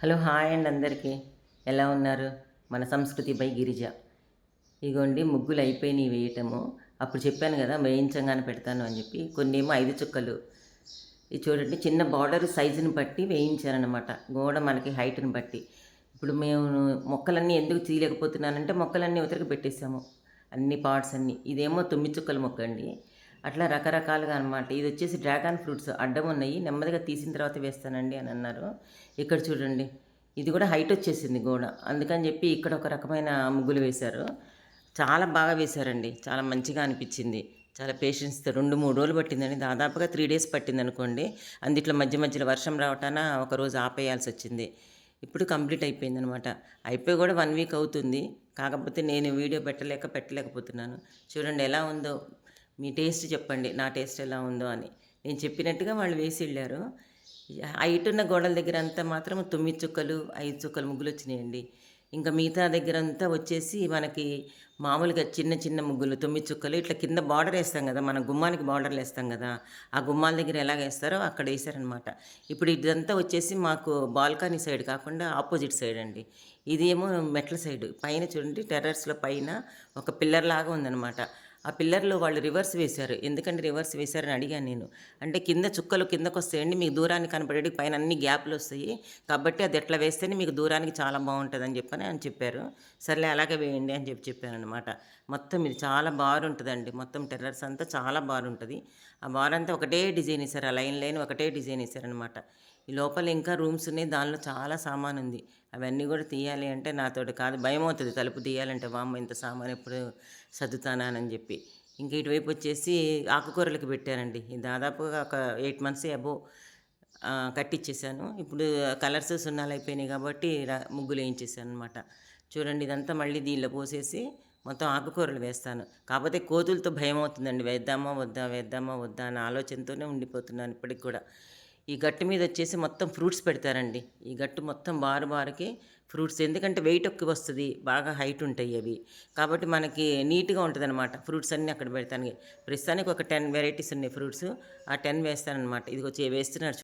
Hello hi అండి అందరికీ. ఎలా ఉన్నారు? మన సంస్కృతి బై గిరిజ. ఇగోండి ముగ్గులు అయిపోయినాయి వేయటము. అప్పుడు చెప్పాను గదా! వేయించంగానే పెడతాను అని జెప్పి. కొన్నేమో 5 చుక్కలు. ఇది చూడండి చిన్న బార్డర్ సైజుని బట్టి వేయించాననమాట. గోడ మనకి హైట్‌ని బట్టి. ఇప్పుడు మేము మొక్కలన్నీ ఎందుకు తీయలేకపోతున్నానంటే మొక్కలన్నీ ఇవతలకి పెట్టేసాము. అన్ని పార్ట్స్ అన్నీ. ఇదేమో 9 చుక్కల మొక్కండి. అట్లా రకరకాలుగా అనమాట. ఇదొచ్చేసి డ్రాగన్ ఫ్రూట్స్ అడ్డమున్నయి. నెమ్మదిగా తీసిన తర్వాత వేస్తానండి అని అన్నారు. ఇక్కడ చూడండి. ఇది గూడా హైట్ వచ్చేసింది గోడ. అందుకని జెప్పి ఇక్కడ ఒక రకమైన ముగ్గులు వేశారు. చాలా బాగా వేశారండి. చాలా మంచిగా అనిపిచ్చింది. చాలా పేషెన్స్‌తో 2, 3 రోజులు పట్టిందండి. దాదాపుగా 3 డేస్ పట్టిందనుకోండి. అందుట్లో మధ్య మధ్యలో వర్షం రావటాన ఒకరోజు ఆపేయాల్సొచ్చింది. ఇప్పుడు కంప్లీట్ అయిపోయిందనమాట. అయిపోయి గూడా 1 వీక్ అవుతుంది. కాకపోతే నేను వీడియో పెట్టలేకపోతున్నాను. చూడండి ఎలా ఉందో. మీ టేస్ట్ చెప్పండి. నా టేస్ట్ ఎలా ఉందో అని. నేను చెప్పినట్టుగా వాళ్ళు వేసెళ్ళారు. హైటున్న గోడల దగ్గరంతా మాత్రం 9 చుక్కలు, 5 చుక్కలు ముగ్గులొచ్చినాయండి. ఇంకా మిగతా దగ్గరంతా వచ్చేసి మనకి మామూలుగా చిన్న చిన్న ముగ్గులు 9 చుక్కలు ఇట్లా కింద బార్డరేస్తాం గదా! మనం గుమ్మానికి బార్డర్‌లేస్తాం గదా! ఆ గుమ్మాల దగ్గర ఎలాగేస్తారో అక్కడేశారనమాట. ఇప్పుడు ఇదంతా వచ్చేసి మాకు బాల్కనీ సైడ్ కాకుండా ఆపోజిట్ సైడ్ అండి. ఇదేమో మెట్ల సైడు. పైన చూడండి టెర్రస్‌లో పైన ఒక పిల్లర్‌లాగా ఉందనమాట. ఆ పిల్లర్‌లో వాళ్ళు రివర్స్ వేశారు. ఎందుకంటే రివర్స్ వేశారని అడిగాను నేను. అంటే కింద చుక్కలు కిందకొస్తాయండి. మీకు దూరానికి కనపడేటివి పైన అన్ని గ్యాప్‌లొస్తాయి. కాబట్టి అది ఎట్లా వేస్తేనే మీకు దూరానికి చాలా బావుంటదని చెప్పని అని చెప్పారు. సర్లే అలాగే వేయండి అని చెప్పాననమాట. మొత్తం ఇది చాలా బారుంటదండి. మొత్తం టెర్రస్ అంతా చాలా బారుంటది. ఆ బారంతా ఒకటే డిజైన్ ఏశారు. ఆ లైన్ లైన్ ఒకటే డిజైన్ ఏశారనమాట. ఈ లోపల ఇంకా రూమ్స్ ఉన్నాయి. దానిలో చాలా సామానుంది. అవన్నీ గూడా తీయాలి అంటే నాతోటి కాదు. భయమవుతది తలుపు తీయాలంటే. వామ్మో! ఇంత సామాను ఎప్పుడు సర్దుతానా అని జెప్పి. ఇంక ఇటువైపు వచ్చేసి ఆకుకూరలకి పెట్టానండి. ఇది దాదాపుగా ఒక 8 మంత్స్ అబోవ్ కట్టిచ్చేసాను. ఇప్పుడు కలర్స్ సున్నాలయిపోయినాయి గాబట్టి ముగ్గులేయించేసాననమాట. చూడండి ఇదంతా మళ్ళీ దీనిలో పోసేసి మొత్తం ఆకుకూరలు వేస్తాను. కాపోతే కోతులతో భయమవుతుందండి. వేద్దామా? వద్దా? వేద్దామా? వద్దా? అన్న ఆలోచనతోనే ఉండిపోతున్నాను ఇప్పటికి గూడా. ఈ గట్టు మీదొచ్చేసి మొత్తం ఫ్రూట్స్ పెడతారండి. ఈ గట్టు మొత్తం బారుకి ఫ్రూట్స్ ఎందుకంటే వెయిట్ ఎక్కువొస్తది. బాగా హైట్ ఉంటాయి అవి. కాబట్టి మనకి నీట్‌గా ఉంటదనమాట. ఫ్రూట్స్ అన్నీ అక్కడ పెడతానికి. ప్రస్తుతానికి ఒక 10 వెరైటీస్ ఉన్నాయి ఫ్రూట్స్. ఆ 10 వేస్తాననమాట. ఇదిగో వేస్తున్నాడు